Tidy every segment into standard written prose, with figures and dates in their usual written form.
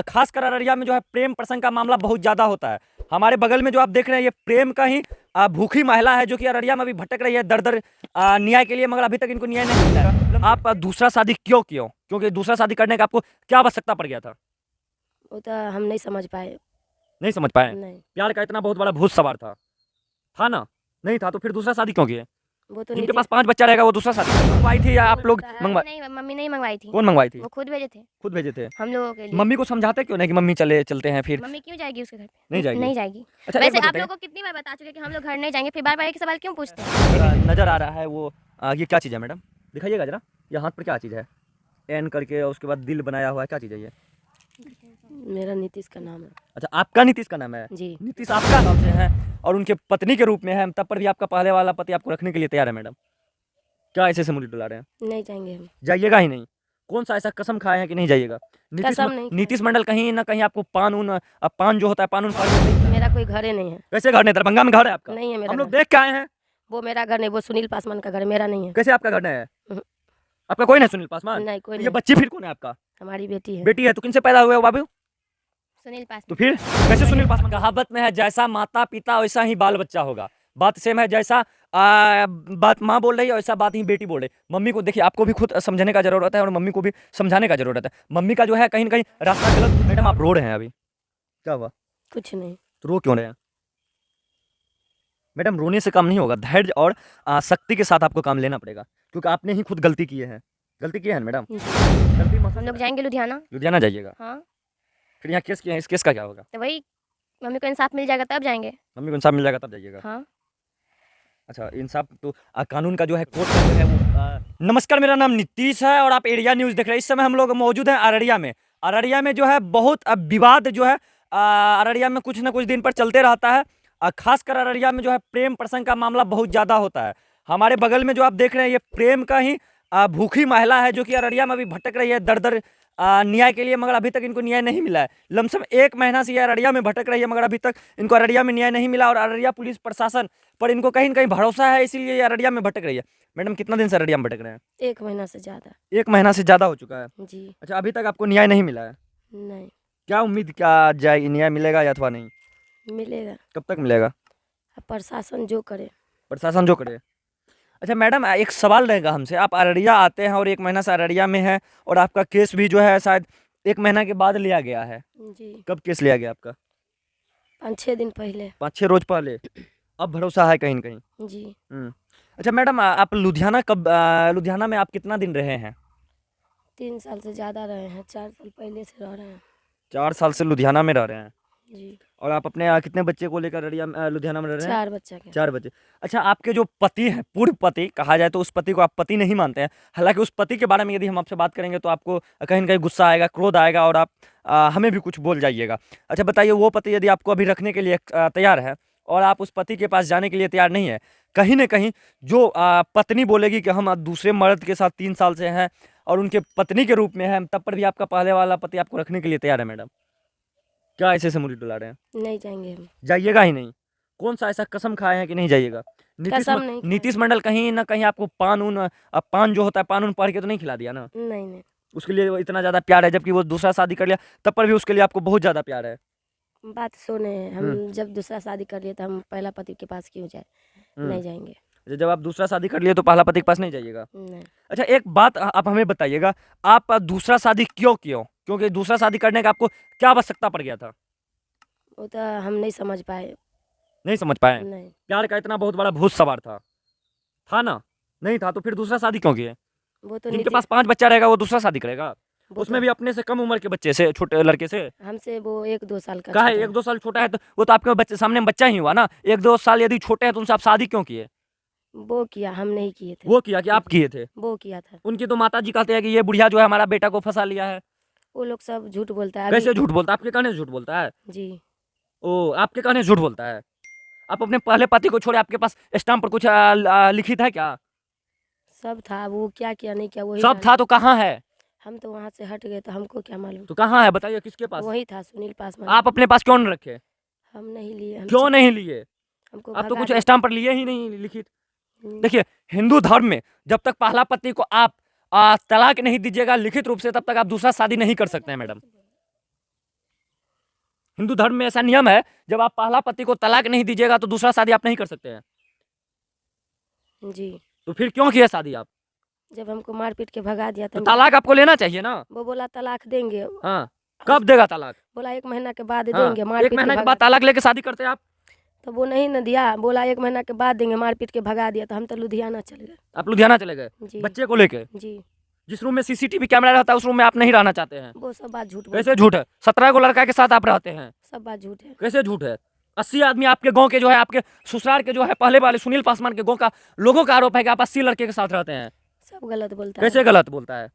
खासकर अररिया में जो है प्रेम प्रसंग का मामला बहुत ज़्यादा होता है। हमारे बगल में जो आप देख रहे हैं ये प्रेम का ही भूखी महिला है जो कि अररिया में अभी भटक रही है दर दर न्याय के लिए, मगर अभी तक इनको न्याय नहीं मिला है। आप दूसरा शादी क्यों क्योंकि दूसरा शादी करने का आपको क्या आवश्यकता पड़ गया था? वो तो हम नहीं समझ पाए। नहीं समझ पाए? नहीं, प्यार का इतना बहुत बड़ा भूत सवार था ना? नहीं था तो फिर दूसरा शादी क्यों किए? वो तो जिनके नीति पास 5 बच्चा रहेगा वो दूसरा शादी मंगवाई थी या आप लोग मंगवा? नहीं, मम्मी नहीं मंगवाई थी। कौन मंगवाई थी? वो खुद भेजे थे खुद भेजे थे? हम लोगों के लिए। मम्मी को समझाते क्यों नहीं कि मम्मी चलते हैं फिर? मम्मी क्यों जाएगी उसके घर पे? नहीं जाएगी? नहीं जाएगी। अच्छा एक वैसे बात आप बताइए, लोगों को कितनी बार बता चुके कि हम लोग घर नहीं जाएंगे, फिर बार बार एक सवाल क्यों पूछते हैं? नजर आ रहा है वो ये क्या चीज़ है मैडम? दिखाइएगा जरा, ये हाथ पर क्या चीज़ है? एन करके और उसके बाद दिल बनाया हुआ है, क्या चीज़ है ये? मेरा नीतीश का नाम है अच्छा आपका नीतीश का नाम है? जी। नीतीश आपका नाम से है और उनके पत्नी के रूप में है, तब पर भी आपका पहले वाला पति आपको रखने के लिए तैयार है मैडम। क्या ऐसे से मुड़ी डुला रहे हैं? नहीं जाएंगे हम। जाइएगा ही नहीं? कौन सा ऐसा कसम खाए हैं कि नहीं जाइएगा? कसम नहीं खाए। नीतीश मंडल कहीं ना कहीं आपको पान जो होता है पान फाड़ के नहीं? मेरा कोई घर ही नहीं है। कैसे घर नहीं? दरभंगा में घर है आपका? नहीं है मेरा हम लोग घर। देख के आए हैं। वो मेरा घर नहीं, वो सुनील पासवान का घर है, मेरा नहीं है। कैसे आपका घर नहीं है? हम्म। आपका कोई नहीं सुनील पासवान? नहीं, कोई तो ये नहीं। बच्ची फिर कौन है आपका? हमारी बेटी है बेटी है तो किनसे पैदा हुए हो बाबू? सुनील तो पासवान। फिर कैसे सुनील पासवान? कहावत में है जैसा माता पिता वैसा ही बाल बच्चा होगा। बात सेम है, जैसा बात माँ बोल रही है वैसा बात ही बेटी बोल रही है। मम्मी को देखिए, आपको भी खुद समझने का जरूरत है और मम्मी को भी समझाने का जरूरत है। मम्मी का जो है कहीं ना कहीं रास्ता गलत। मैडम आप रो रहे हैं अभी, क्या हुआ? कुछ नहीं। तो रो क्यों रहे हैं मैडम? रोने से काम नहीं होगा, धैर्य और शक्ति के साथ आपको काम लेना पड़ेगा, क्योंकि आपने ही खुद गलती की है। गलती की है ना मैडम? गलती हम लोग जाएंगे लुधियाना। लुधियाना जाइएगा? हाँ, फिर यहाँ केस किया है, इस केस का क्या होगा? तो वही मम्मी को इंसाफ मिल जाएगा तब जाएंगे। मम्मी को इंसाफ मिल जाएगा तब जाइएगा? हाँ। अच्छा इंसाफ तो कानून का जो है कोर्ट का जो है वो नमस्कार, मेरा नाम नीतीश है और आप एरिया न्यूज़ देख रहे हैं। इस समय हम लोग मौजूद हैं अररिया में। अररिया में जो है बहुत विवाद जो है अररिया में कुछ ना कुछ दिन पर चलते रहता है। खासकर अररिया में जो है प्रेम प्रसंग का मामला बहुत ज़्यादा होता है। हमारे बगल में जो आप देख रहे हैं ये प्रेम का ही भूखी महिला है जो कि अररिया में अभी भटक रही है दर दर न्याय के लिए, मगर अभी तक इनको न्याय नहीं मिला है। लमसम 1 महीना से ये अररिया में भटक रही है, मगर अभी तक इनको अररिया में न्याय नहीं मिला और अररिया पुलिस प्रशासन पर इनको कहीं ना कहीं भरोसा है, इसीलिए ये अररिया में भटक रही है। मैडम कितना दिन से अररिया में भटक रहे हैं? 1 महीना से ज्यादा। 1 महीना से ज़्यादा हो चुका है? जी। अच्छा अभी तक आपको न्याय नहीं मिला है? नहीं क्या उम्मीद क्या जाए, न्याय मिलेगा या अथवा नहीं? मिलेगा। कब तक मिलेगा? अब प्रशासन जो करे। प्रशासन जो करे। अच्छा मैडम एक सवाल रहेगा हमसे, आप अररिया आते हैं और 1 महीना से अररिया में है और आपका केस भी जो है शायद 1 महीना के बाद लिया गया है। जी। कब केस लिया गया आपका? 5-6 दिन पहले। 5-6 रोज पहले। अब भरोसा है कहीं न कहीं? जी। अच्छा मैडम आप लुधियाना में आप कितना दिन रहे हैं? 3 साल से ज़्यादा रहे हैं, 4 साल पहले से रह रहे हैं। 4 साल से लुधियाना में रह रहे हैं। जी। और आप अपने कितने बच्चे को लेकर लुधियाना में रह रहे हैं? 4 बच्चा के। 4 बच्चे। अच्छा आपके जो पति हैं, पूर्व पति कहा जाए तो उस पति को आप पति नहीं मानते हैं। हालाँकि उस पति के बारे में यदि हम आपसे बात करेंगे तो आपको कहीं न कहीं गुस्सा आएगा, क्रोध आएगा और आप हमें भी कुछ बोल जाइएगा। अच्छा बताइए, वो पति यदि आपको अभी रखने के लिए तैयार है और आप उस पति के पास जाने के लिए तैयार नहीं है, कहीं न कहीं जो पत्नी बोलेगी कि हम दूसरे मर्द के साथ 3 साल से हैं और उनके पत्नी के रूप में हैं, तब पर भी आपका पहले वाला पति आपको रखने के लिए तैयार है मैडम। क्या ऐसे से मुड़ी डुला रहे हैं? नहीं जाएंगे हम। जाइएगा ही नहीं? कौन सा ऐसा कसम खाए हैं कि नहीं जाइएगा? कसम नहीं खाए। नीतीश मंडल कहीं ना कहीं आपको पान जो होता है पान पढ़ के तो नहीं खिला दिया ना? नहीं नहीं। उसके लिए वो इतना ज़्यादा प्यार है, जबकि वो दूसरा शादी कर लिया तब पर भी उसके लिए आपको बहुत ज़्यादा प्यार है। बात सुने, हम जब दूसरा शादी कर लिए तो हम पहला पति के पास क्यों जाए? नहीं जाएंगे। जब आप दूसरा शादी कर लिए तो पहला पति के पास नहीं जाइएगा? नहीं। अच्छा एक बात आप हमें बताइएगा, आप दूसरा शादी क्योंकि दूसरा शादी करने का आपको क्या आवश्यकता पड़ गया था? वो तो हम नहीं समझ पाए। नहीं समझ पाए? नहीं। प्यार का इतना बहुत बड़ा भूत सवार था ना? नहीं था तो फिर दूसरा शादी क्यों किए? वो तो जिनके नीति पास 5 बच्चा रहेगा वो दूसरा शादी करेगा? वो उसमें तो भी अपने से कम उम्र के बच्चे से, छोटे लड़के से? हमसे वो 1-2 साल का कहा है छोटा 1-2 साल छोटा है तो वो तो आपके बच्चे सामने बच्चा ही हुआ ना। 1-2 साल यदि छोटे हैं तो उनसे आप शादी क्यों किए? वो किया, हम नहीं किए थे। वो किया कि आप किए थे? वो किया था। उनकी तो माताजी कहते हैं कि ये बुढ़िया जो है हमारा बेटा को फंसा लिया है। वो लोग सब झूठ बोलता है कैसे झूठ बोलता है? आपके कहने से झूठ बोलता है? जी। ओ आपके कहने से झूठ बोलता है? आप अपने पहले पति को छोड़े आपके पास स्टाम्प पर कुछ लिखित है क्या? सब था, वो क्या किया नहीं किया वही सब जाने। था तो कहाँ है? हम तो वहाँ से हट गए तो हमको क्या मालूम। तो कहाँ है बताइए, किसके पास? वही था सुनील पासवान। आप अपने पास क्यों नहीं रखे? हम नहीं लिए। क्यों नहीं लिए? हमको आप तो भगा कुछ दिया। स्टाम्प पर लिए ही नहीं लिखित। हम्म। देखिए हिंदू धर्म में जब तक पहला पति को आप तलाक नहीं दीजिएगा लिखित रूप से, तब तक आप दूसरा शादी नहीं कर सकते हैं मैडम। हिंदू धर्म में ऐसा नियम है, जब आप पहला पति को तलाक नहीं दीजिएगा तो दूसरा शादी आप नहीं कर सकते हैं। जी। तो फिर क्यों किया शादी आप? जब हमको मार पीट के भगा दिया तो तो तलाक आपको लेना चाहिए ना। वो बोला तलाक देंगे। हाँ, कब देगा तलाक? बोला 1 महीना के बाद हाँ, देंगे। मार 1 पीट महीना के के बाद भगा, तलाक लेके शादी करते हैं आप? तो वो नहीं न दिया। बोला 1 महीना के बाद देंगे, मार पीट के भगा दिया तो हम तो लुधियाना चले गए। आप लुधियाना चले गए जी। बच्चे को लेके? जी। जिस रूम में सीसीटीवी कैमरा रहता है उस रूम में आप नहीं रहना चाहते हैं? वो सब बात झूठ बोल, कैसे झूठ है? 17 को लड़का के साथ आप रहते हैं, सब बात झूठ है। कैसे झूठ है? 80 आदमी आपके गांव के जो है, आपके ससुराल के जो है, पहले वाले सुनील पासवान के गांव का लोगों का आरोप है कि आप 80 लड़के के साथ रहते हैं। सब गलत बोलता है। कैसे गलत बोलता है?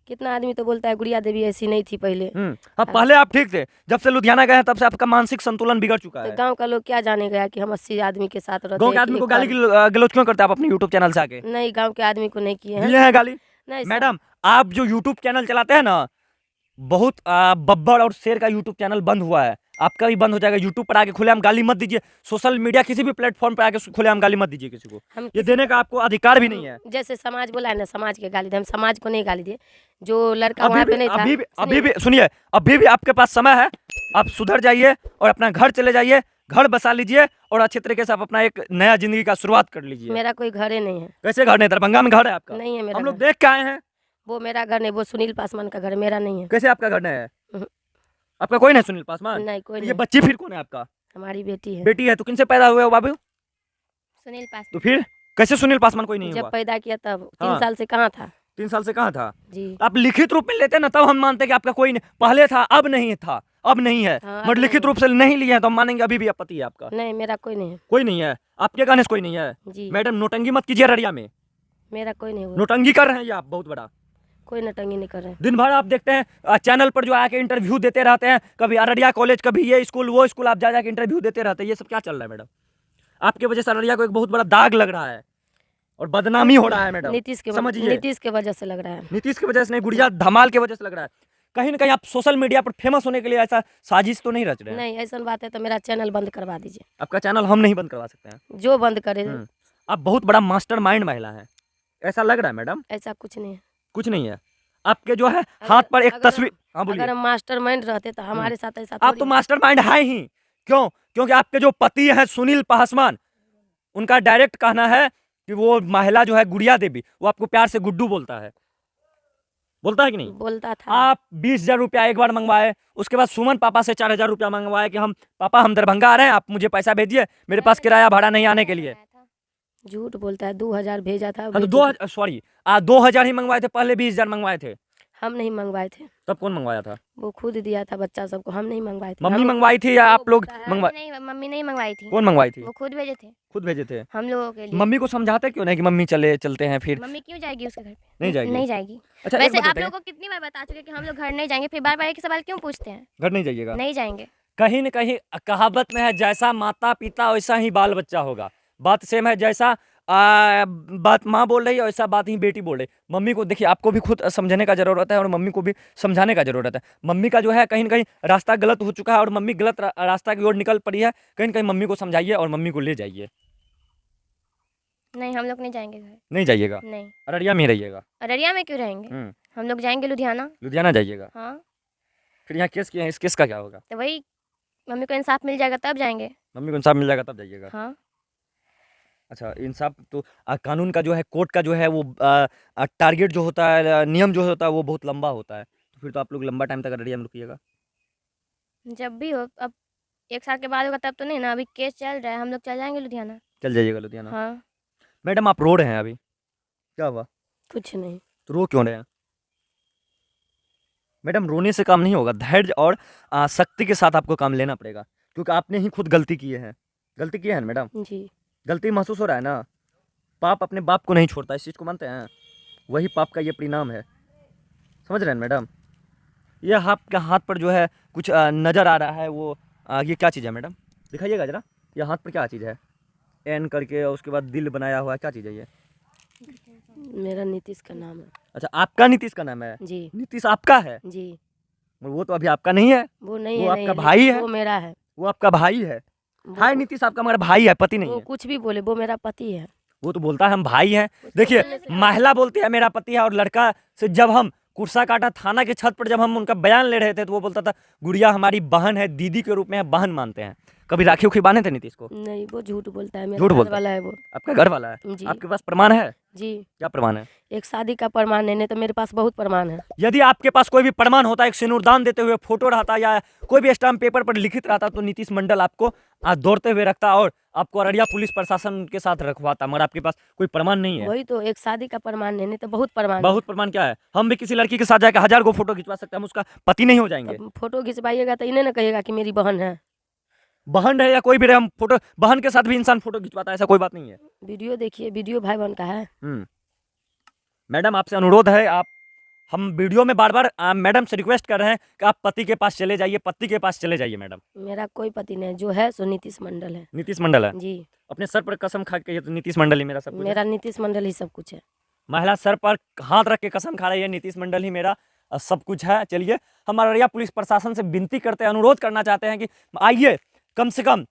कितना आदमी तो बोलता है गुड़िया देवी ऐसी नहीं थी पहले। अब पहले आप ठीक थे, जब से लुधियाना गए हैं तब से आपका मानसिक संतुलन बिगड़ चुका तो है। गांव का लोग क्या जाने गया कि हम 80 आदमी के साथ रहते गांव के हैं, आदमी को एक गाली गलौज क्यों करते हैं आप अपने यूट्यूब चैनल से आके? नहीं, गांव के आदमी को नहीं किए हैं। दिए हैं गाली? नहीं सर। मैडम, आप जो यूट्यूब चैनल चलाते हैं ना, बहुत बब्बर और शेर का यूट्यूब चैनल बंद हुआ है, आपका भी बंद हो जाएगा। यूट्यूब पर आके खुलेआम गाली मत दीजिए, सोशल मीडिया किसी भी प्लेटफॉर्म पर आके खुलेआम गाली मत दीजिए किसी को। हम ये किसी देने का आपको अधिकार भी नहीं है। जैसे समाज बोला है ना, समाज के गाली दे, हम समाज को नहीं गाली दिए। जो लड़का अभी वहाँ भी पे नहीं था, अभी भी सुनिए, अभी भी आपके पास समय है, आप सुधर जाइए और अपना घर चले जाइए, घर बसा लीजिए और अच्छे तरीके से आप अपना एक नया जिंदगी का शुरुआत कर लीजिए। मेरा कोई घर ही नहीं है। कैसे घर नहीं? दरभंगा में घर है आपका? नहीं है मेरा हम लोग घर। देख के आए हैं। वो मेरा घर नहीं, वो सुनील पासवान का घर, मेरा नहीं है। कैसे आपका घर नहीं है? हम्म। आपका कोई नहीं सुनील पासवान? नहीं, कोई तो नहीं। ये बच्ची फिर कौन है आपका? हमारी बेटी है। बेटी है तो किनसे पैदा हुए हो बाबू? सुनील पास तो फिर कैसे सुनील पासवान कोई नहीं जब हुआ? पैदा किया तब हाँ। 3 साल से कहाँ था? 3 साल से कहाँ था? जी। आप लिखित रूप में लेते ना, तब हम मानते कि आपका कोई नहीं, पहले था अब नहीं था, अब नहीं है। हाँ, मगर अब लिखित नहीं रूप से नहीं लिए हैं तो हम मानेंगे अभी भी आप पति है आपका। नहीं, मेरा कोई नहीं है। कोई नहीं है आपके गाने से, कोई नहीं है। जी। मैडम, नोटंगी मत कीजिए अररिया में। मेरा कोई नहीं हुआ। नोटंगी कर रहे हैं ये आप बहुत बड़ा। कोई नटंगी नहीं कर रहे हैं। दिन भर आप देखते हैं चैनल पर जो आके इंटरव्यू देते रहते हैं, कभी अररिया कॉलेज, कभी ये स्कूल वो स्कूल, आप जा जाके इंटरव्यू देते रहते हैं। ये सब क्या चल रहा है मैडम? आपके वजह से अररिया को एक बहुत बड़ा दाग लग रहा है और बदनामी हो रहा है मैडम। नीतीश के समझिए। नीतीश के वजह से लग रहा है। नीतीश की वजह से नहीं, गुड़िया धमाल की वजह से लग रहा है। कहीं ना कहीं आप सोशल मीडिया पर फेमस होने के लिए ऐसा साजिश तो नहीं रच रहे हैं? नहीं, ऐसा बात है तो मेरा चैनल बंद करवा दीजिए। आपका चैनल हम नहीं बंद करवा सकते हैं। जो बंद करे। आप बहुत बड़ा मास्टर माइंड महिला है, ऐसा लग रहा है मैडम। ऐसा कुछ नहीं है। कुछ नहीं है आपके जो है हाथ पर एक अगर- तस्वीर। हाँ बोलिए। अगर हम मास्टर माइंड रहते तो हमारे साथ ऐसा आप तो मास्टर माइंड है ही। क्यों? क्योंकि आपके जो पति है सुनील पासवान, उनका डायरेक्ट कहना है कि वो महिला जो है गुड़िया देवी, वो आपको प्यार से गुड्डू बोलता है। बोलता है कि नहीं? बोलता था। आप 20,000 रुपया एक बार मंगवाए, उसके बाद सुमन पापा से 4,000 रुपया मंगवाए कि हम पापा हम दरभंगा आ रहे हैं, आप मुझे पैसा भेजिए, मेरे पास किराया भाड़ा नहीं आने के लिए। झूठ बोलता है। 2000 भेजा था। हाँ तो बेटी 2,000 ही मंगवाए थे, पहले 20,000 मंगवाए थे। हम नहीं मंगवाए थे। तब कौन मंगवाया था? वो खुद दिया था बच्चा सबको, हम नहीं मंगवाए थे। मम्मी हम- मंगवाई थी या आप लोग बोलता है, मंगवा? नहीं, मम्मी नहीं मंगवाई थी, कौन मंगवाई थी? वो खुद भेजे थे खुद भेजे थे। हम लोगों के लिए। मम्मी को समझाते क्यों नहीं कि मम्मी चलते हैं फिर? मम्मी क्यों जाएगी उसके घर पे? नहीं जाएगी? नहीं जाएगी। अच्छा एक वैसे बात आप बताइए, लोगों को कितनी बार बता चुके कि हम लोग घर नहीं जाएंगे, फिर बार बार एक ही सवाल क्यों पूछते हैं? घर नहीं जाइएगा? नहीं जाएंगे। कहीं न कहीं कहावत में है, जैसा माता पिता वैसा ही बाल बच्चा होगा। बात सेम है, जैसा बात माँ बोल रही है वैसा बात ही बेटी बोल रही है। मम्मी को देखिए, आपको भी खुद समझने का जरूरत है और मम्मी को भी समझाने का जरूरत है। मम्मी का जो है कहीं न कहीं रास्ता गलत हो चुका है और मम्मी गलत रास्ता की ओर निकल पड़ी है। कहीं न कहीं मम्मी को समझाइए और मम्मी को ले जाइए। नहीं, हम लोग नहीं जाएंगे घर। नहीं जाइएगा? नहीं। अररिया में ही रहिएगा? अररिया में क्यों रहेंगे? हम लोग जाएंगे लुधियाना। लुधियाना जाइएगा? हाँ, फिर यहाँ केस किया है, इस केस का क्या होगा? तो वही मम्मी को इंसाफ मिल जाएगा तब जाएंगे। मम्मी को इंसाफ मिल जाएगा तब जाइएगा? हाँ। अच्छा, इंसाफ तो कानून का जो है, कोर्ट का जो है वो टारगेट जो होता है, नियम जो होता है वो बहुत लंबा होता है। तो फिर तो आप लोग लंबा टाइम तक अररिया में रुकिएगा? जब भी हो, अब 1 साल के बाद होगा तब तो नहीं ना, अभी केस चल रहा है, हम लोग चल जाएंगे लुधियाना। चल जाइएगा लुधियाना? हाँ। मैडम, आप रो रहे हैं अभी, क्या हुआ? कुछ नहीं। तो रो क्यों रहे हैं? मैडम, रोने से काम नहीं होगा, धैर्य और शक्ति के साथ आपको काम लेना पड़ेगा, क्योंकि आपने ही खुद गलती की है। गलती की है ना मैडम? जी। गलती महसूस हो रहा है ना? पाप अपने बाप को नहीं छोड़ता, इस चीज़ को मानते हैं? वही पाप का ये परिणाम है, समझ रहे हैं मैडम? ये आपके हाथ पर जो है कुछ नज़र आ रहा है, वो ये क्या चीज़ है मैडम? दिखाइएगा ज़रा, ये हाथ पर क्या चीज़ है? एन करके और उसके बाद दिल बनाया हुआ है, क्या चीज़ है ये? मेरा नीतीश का नाम है। अच्छा, आपका नीतीश का नाम है? जी। नीतीश आपका है? जी। वो तो अभी आपका नहीं है। वो नहीं वो है। आपका नहीं भाई है? वो मेरा है। वो आपका भाई है। वो- हाय नीतीश आपका मगर भाई है, पति नहीं वो है। कुछ भी बोले, वो मेरा पति है। वो तो बोलता है हम भाई हैं। देखिए, महिला बोलती है मेरा पति है, और लड़का से जब हम कुर्साकांटा थाना के छत पर जब हम उनका बयान ले रहे थे तो वो बोलता था गुड़िया हमारी बहन है, दीदी के रूप में है, बहन मानते हैं। कभी राखी उखी बांधे थे नीतीश को? नहीं, वो झूठ बोलता है, मेरा झूठ घर बोलता वाला है वो। आपका घर वाला है? जी। आपके पास प्रमाण है? जी, क्या प्रमाण है? एक शादी का प्रमाण है, नहीं तो मेरे पास बहुत प्रमाण है। यदि आपके पास कोई भी प्रमाण होता, एक सिंदूरदान देते हुए फोटो रहता या कोई भी स्टाम्प पेपर पर लिखित रहता, तो नीतीश मंडल आपको दौड़ते हुए रखता और आपको अररिया पुलिस प्रशासन के साथ रखवाता, मगर आपके पास कोई प्रमाण नहीं है। वही तो, एक शादी का प्रमाण है, नहीं तो बहुत प्रमाण बहुत प्रमाण क्या है? हम भी किसी लड़की के साथ जाकर 1000 गो फोटो खिंचवा सकते हैं, हम उसका पति नहीं हो जाएंगे? है। फोटो खिंचवाइएगा तो इन्हें ना कहिएगा कि मेरी बहन है। बहन है या कोई भी रहे, हम फोटो बहन के साथ भी इंसान फोटो खिंचवाता है, ऐसा कोई बात नहीं है। वीडियो देखिए, वीडियो भाई बहन का है। मैडम आपसे अनुरोध है, आप हम वीडियो में बार बार मैडम से रिक्वेस्ट कर रहे हैं कि आप पति के पास चले जाइए, पति के पास चले जाइए। मैडम मेरा कोई पति नहीं, जो है सो नीतीश मंडल है। नीतीश मंडल है? जी, अपने सर पर कसम खा के, ये तो नीतीश मंडल ही मेरा सब कुछ है। मेरा नीतीश मंडल ही सब कुछ है। महिला सर पर हाथ रख के कसम खा रही है, नीतीश मंडल ही मेरा सब कुछ है। चलिए, हम अररिया पुलिस प्रशासन से विनती करते हैं, अनुरोध करना चाहते हैं कि आइए, कम से कम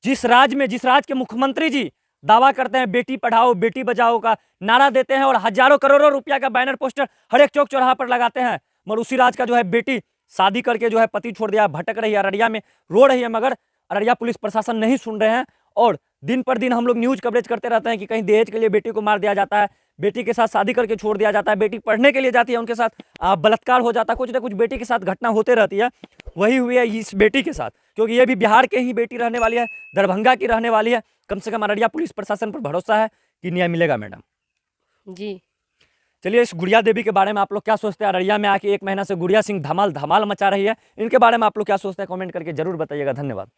जिस राज्य के मुख्यमंत्री जी दावा करते हैं बेटी पढ़ाओ बेटी बचाओ का नारा देते हैं और हजारों करोड़ों रुपया का बैनर पोस्टर हर एक चौक चौराहा पर लगाते हैं, मगर उसी राज्य का जो है बेटी शादी करके जो है पति छोड़ दिया, भटक रही है, अररिया में रो रही है, मगर अररिया पुलिस प्रशासन नहीं सुन रहे हैं। और दिन पर दिन हम लोग न्यूज कवरेज करते रहते हैं कि कहीं दहेज के लिए बेटी को मार दिया जाता है, बेटी के साथ शादी करके छोड़ दिया जाता है, बेटी पढ़ने के लिए जाती है, उनके साथ बलात्कार हो जाता है, कुछ ना कुछ बेटी के साथ घटना होते रहती है। वही हुई है इस बेटी के साथ, क्योंकि ये भी बिहार के ही बेटी रहने वाली है, दरभंगा की रहने वाली है। कम से कम अररिया पुलिस प्रशासन पर भरोसा है कि न्याय मिलेगा। मैडम जी, चलिए, इस गुड़िया देवी के बारे में आप लोग क्या सोचते हैं? अररिया में आके 1 महीना से गुड़िया सिंह धमाल धमाल मचा रही है, इनके बारे में आप लोग क्या सोचते हैं? कमेंट करके जरूर बताइएगा। धन्यवाद।